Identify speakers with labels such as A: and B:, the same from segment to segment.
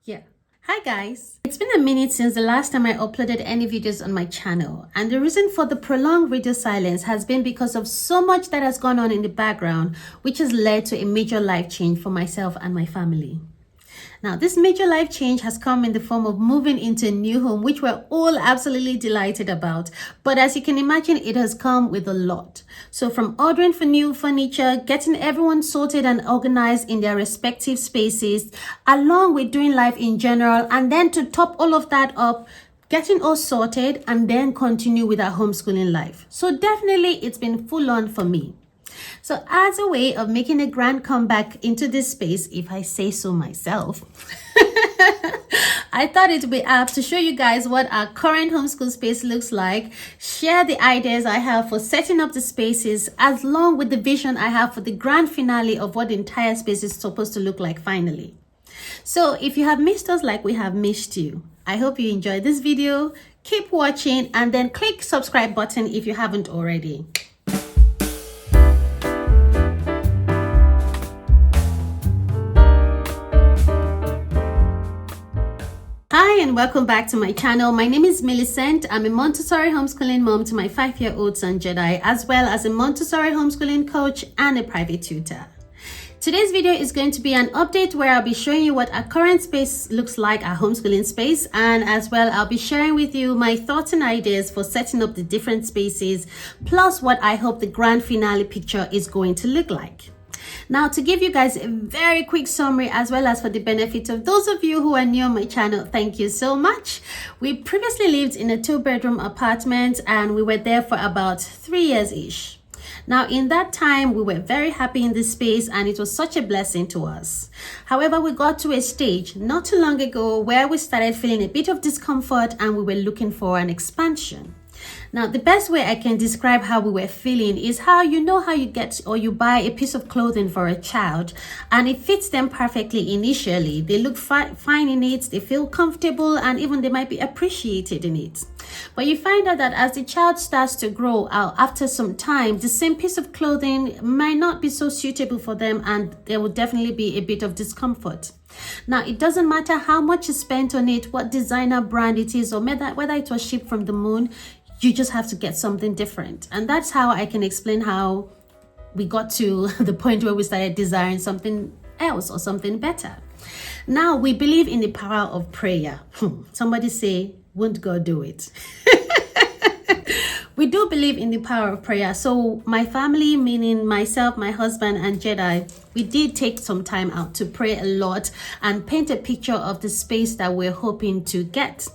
A: Yeah. Hi guys. It's been a minute since the last time I uploaded any videos on my channel, and the reason for the prolonged radio silence has been because of so much that has gone on in the background, which has led to a major life change for myself and my family. Now, this major life change has come in the form of moving into a new home, which we're all absolutely delighted about. But as you can imagine, it has come with a lot. So from ordering for new furniture, getting everyone sorted and organized in their respective spaces, along with doing life in general, and then to top all of that up, getting all sorted and then continue with our homeschooling life. So definitely it's been full on for me. So as a way of making a grand comeback into this space, if I say so myself, I thought it would be apt to show you guys what our current homeschool space looks like, share the ideas I have for setting up the spaces, along with the vision I have for the grand finale of what the entire space is supposed to look like finally. So if you have missed us like we have missed you, I hope you enjoyed this video. Keep watching and then click subscribe button if you haven't already. Hi and welcome back to my channel. My name is Millicent. I'm a Montessori homeschooling mom to my 5-year-old son Jedi, as well as a Montessori homeschooling coach and a private tutor. Today's video is going to be an update where I'll be showing you what our current space looks like, our homeschooling space, and as well I'll be sharing with you my thoughts and ideas for setting up the different spaces, plus what I hope the grand finale picture is going to look like. Now, to give you guys a very quick summary, as well as for the benefit of those of you who are new on my channel, thank you so much. We previously lived in a 2-bedroom apartment and we were there for about 3 years-ish. Now, in that time, we were very happy in this space and it was such a blessing to us. However, we got to a stage not too long ago where we started feeling a bit of discomfort and we were looking for an expansion. Now, the best way I can describe how we were feeling is how you get or you buy a piece of clothing for a child and it fits them perfectly initially. They look fine in it, they feel comfortable, and even they might be appreciated in it. But you find out that as the child starts to grow out, after some time, the same piece of clothing might not be so suitable for them and there will definitely be a bit of discomfort. Now, it doesn't matter how much is spent on it, what designer brand it is, or whether it was shipped from the moon, you just have to get something different. And that's how I can explain how we got to the point where we started desiring something else or something better. Now, we believe in the power of prayer. Somebody say, won't God do it? We do believe in the power of prayer. So my family, meaning myself, my husband, and Jedi, we did take some time out to pray a lot and paint a picture of the space that we're hoping to get.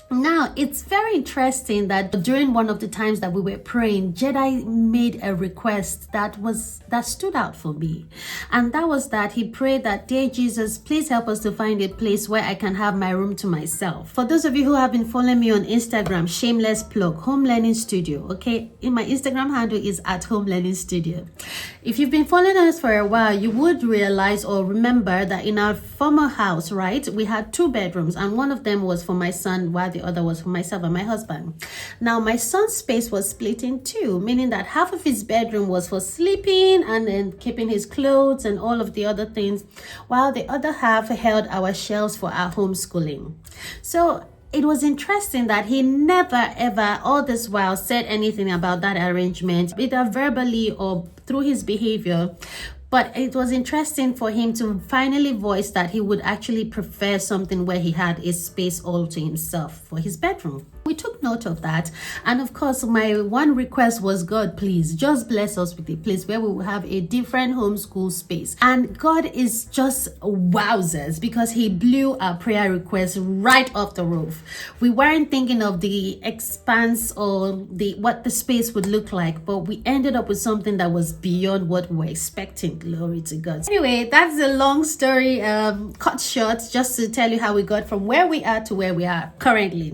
A: Now, it's very interesting that during one of the times that we were praying, Jedi made a request that stood out for me. And that was that he prayed that, dear Jesus, please help us to find a place where I can have my room to myself. For those of you who have been following me on Instagram, shameless plug, Home Learning Studio, okay? In my Instagram handle is at Home Learning Studio. If you've been following us for a while, you would realize or remember that in our former house, right, we had 2 bedrooms and one of them was for my son while the other was for myself and my husband. Now, my son's space was split in 2, meaning that half of his bedroom was for sleeping and then keeping his clothes and all of the other things, while the other half held our shelves for our homeschooling. So it was interesting that he never ever all this while said anything about that arrangement, either verbally or through his behavior. But it was interesting for him to finally voice that he would actually prefer something where he had a space all to himself for his bedroom. We took note of that. And of course, my one request was, God, please just bless us with a place where we will have a different homeschool space. And God is just wowzers, because he blew our prayer request right off the roof. We weren't thinking of the expanse or what the space would look like, but we ended up with something that was beyond what we were expecting. Glory to God. Anyway, that's a long story cut short, just to tell you how we got from where we are to where we are currently.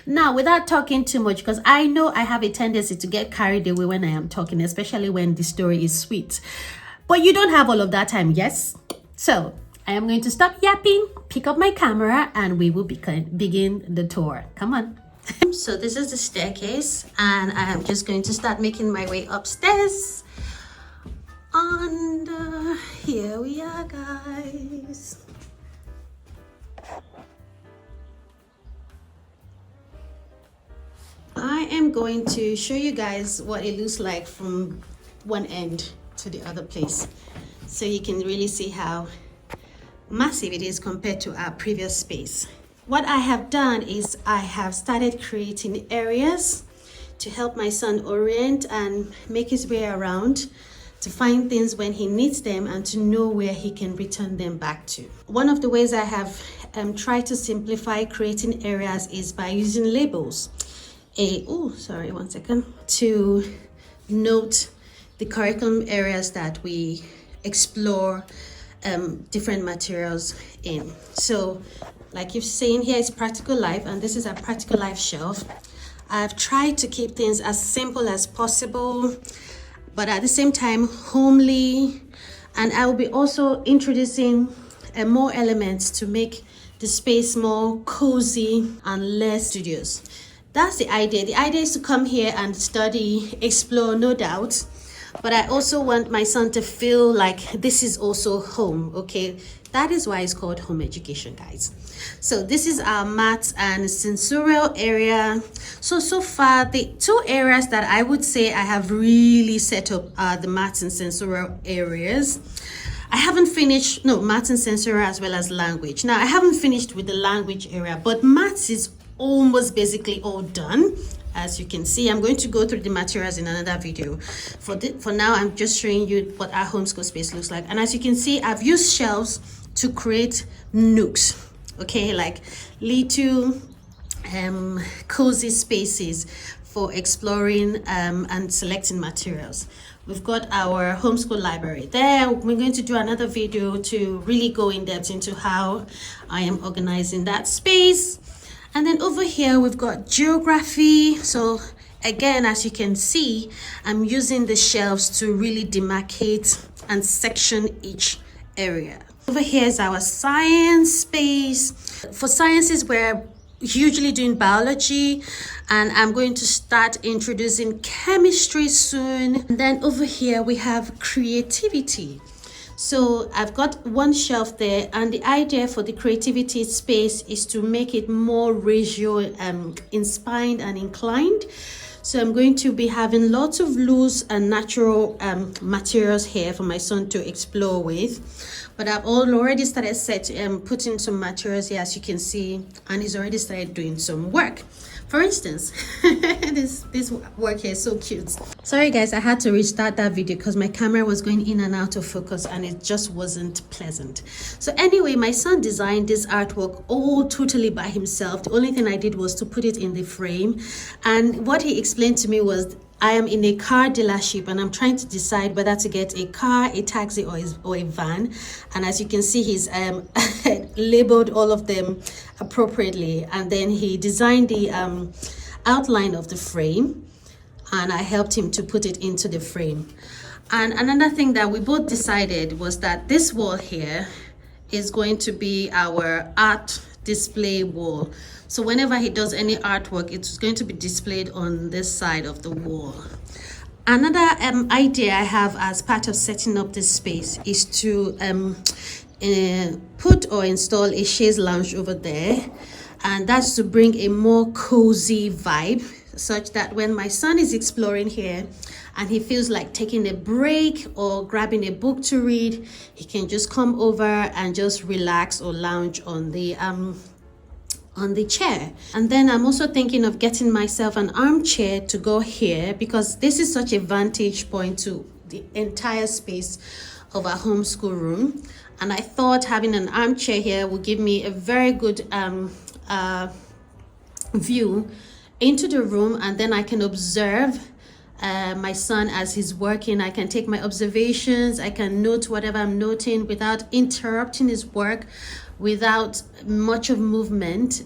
A: Now, without talking too much, because I know I have a tendency to get carried away when I am talking, especially when the story is sweet. But you don't have all of that time, yes? So I am going to stop yapping, pick up my camera, and we will begin the tour. Come on. So this is the staircase, and I am just going to start making my way upstairs. And here we are, guys. I am going to show you guys what it looks like from one end to the other place, so you can really see how massive it is compared to our previous space. What I have done is I have started creating areas to help my son orient and make his way around, to find things when he needs them and to know where he can return them back to. One of the ways I have tried to simplify creating areas is by using labels. To note the curriculum areas that we explore different materials in. So like you've seen, here is practical life, and this is a practical life shelf. I've tried to keep things as simple as possible, but at the same time homely, and I will be also introducing more elements to make the space more cozy and less studious. That's the idea. The idea is to come here and study, explore, no doubt, but I also want my son to feel like this is also home. Okay, that is why it's called home education, guys. So this is our maths and sensorial area. So far the two areas that I would say I have really set up are the maths and sensorial areas. I haven't finished, no, maths and sensorial as well as language. Now I haven't finished with the language area, but maths is almost basically all done. As you can see, I'm going to go through the materials in another video. For now, I'm just showing you what our homeschool space looks like. And as you can see, I've used shelves to create nooks, okay, like little cozy spaces for exploring and selecting materials. We've got our homeschool library there. We're going to do another video to really go in depth into how I am organizing that space. And then over here we've got geography. So again, as you can see, I'm using the shelves to really demarcate and section each area. Over here is our science space. For sciences, we're usually doing biology, and I'm going to start introducing chemistry soon. And then over here we have creativity. So I've got one shelf there, and the idea for the creativity space is to make it more ratio inspired and inclined. So I'm going to be having lots of loose and natural materials here for my son to explore with. But I've already started putting some materials here, as you can see, and he's already started doing some work. For instance, this work here is so cute. Sorry guys, I had to restart that video because my camera was going in and out of focus and it just wasn't pleasant. So anyway, my son designed this artwork all totally by himself. The only thing I did was to put it in the frame, and what he explained to me was, I am in a car dealership and I'm trying to decide whether to get a car, a taxi, or a van. And as you can see, he's labeled all of them appropriately. And then he designed the outline of the frame, and I helped him to put it into the frame. And another thing that we both decided was that this wall here is going to be our art display wall. So whenever he does any artwork, it's going to be displayed on this side of the wall. Another idea I have as part of setting up this space is to put or install a chaise lounge over there, and that's to bring a more cozy vibe, such that when my son is exploring here and he feels like taking a break or grabbing a book to read, he can just come over and just relax or lounge on the chair. And then I'm also thinking of getting myself an armchair to go here, because this is such a vantage point to the entire space of our homeschool room, and I thought having an armchair here would give me a very good view into the room, and then I can observe my son as he's working. I can take my observations, I can note whatever I'm noting without interrupting his work, without much of movement,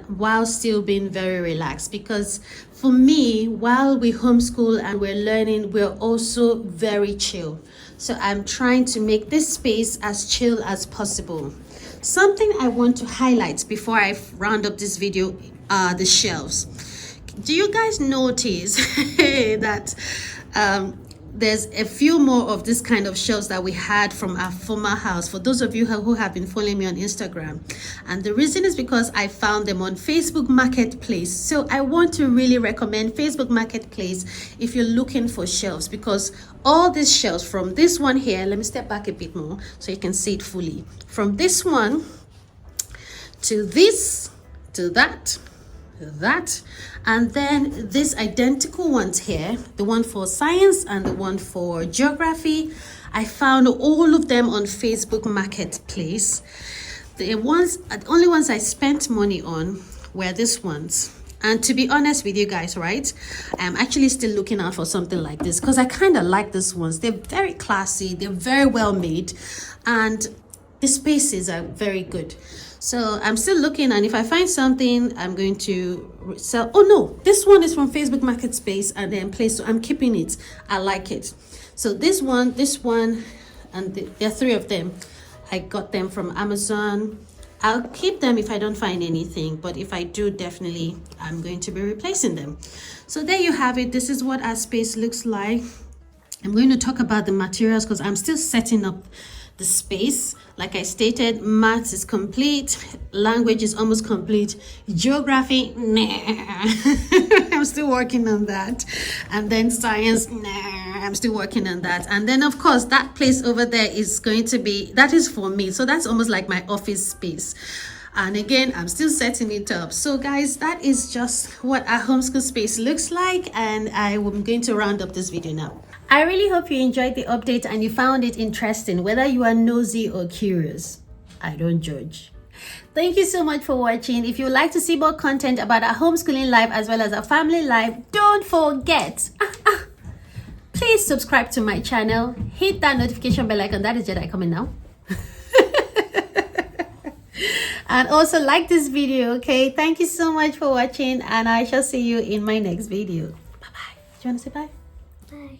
A: while still being very relaxed. Because for me, while we homeschool and we're learning, we're also very chill. So I'm trying to make this space as chill as possible. Something I want to highlight before I round up this video are the shelves. Do you guys notice that there's a few more of this kind of shelves that we had from our former house, for those of you who have been following me on Instagram. And the reason is because I found them on Facebook Marketplace. So I want to really recommend Facebook Marketplace if you're looking for shelves, because all these shelves, from this one here, let me step back a bit more so you can see it fully, from this one to this to that, and then these identical ones here, the one for science and the one for geography, I found all of them on Facebook Marketplace. The only ones I spent money on were these ones. And to be honest with you guys, right, I'm actually still looking out for something like this, because I kind of like these ones. They're very classy, they're very well made, and the spaces are very good. So I'm still looking, and if I find something, I'm going to sell. Oh no, this one is from Facebook Marketplace and then Place, so I'm keeping it. I like it. So this one, and there are 3 of them. I got them from Amazon. I'll keep them if I don't find anything, but if I do, definitely I'm going to be replacing them. So there you have it. This is what our space looks like. I'm going to talk about the materials because I'm still setting up the space. Like I stated, maths is complete, language is almost complete, geography, nah. I'm still working on that, and then science, nah, I'm still working on that. And then of course that place over there is going to be, that is for me, so that's almost like my office space. And again, I'm still setting it up. So guys, that is just what our homeschool space looks like, and I am going to round up this video now. I really hope you enjoyed the update and you found it interesting, whether you are nosy or curious. I don't judge. Thank you so much for watching. If you would like to see more content about our homeschooling life as well as our family life, don't forget, please subscribe to my channel. Hit that notification bell icon. That is Jedi coming now. And also like this video, okay? Thank you so much for watching, and I shall see you in my next video. Bye-bye. Do you want to say bye?
B: Bye.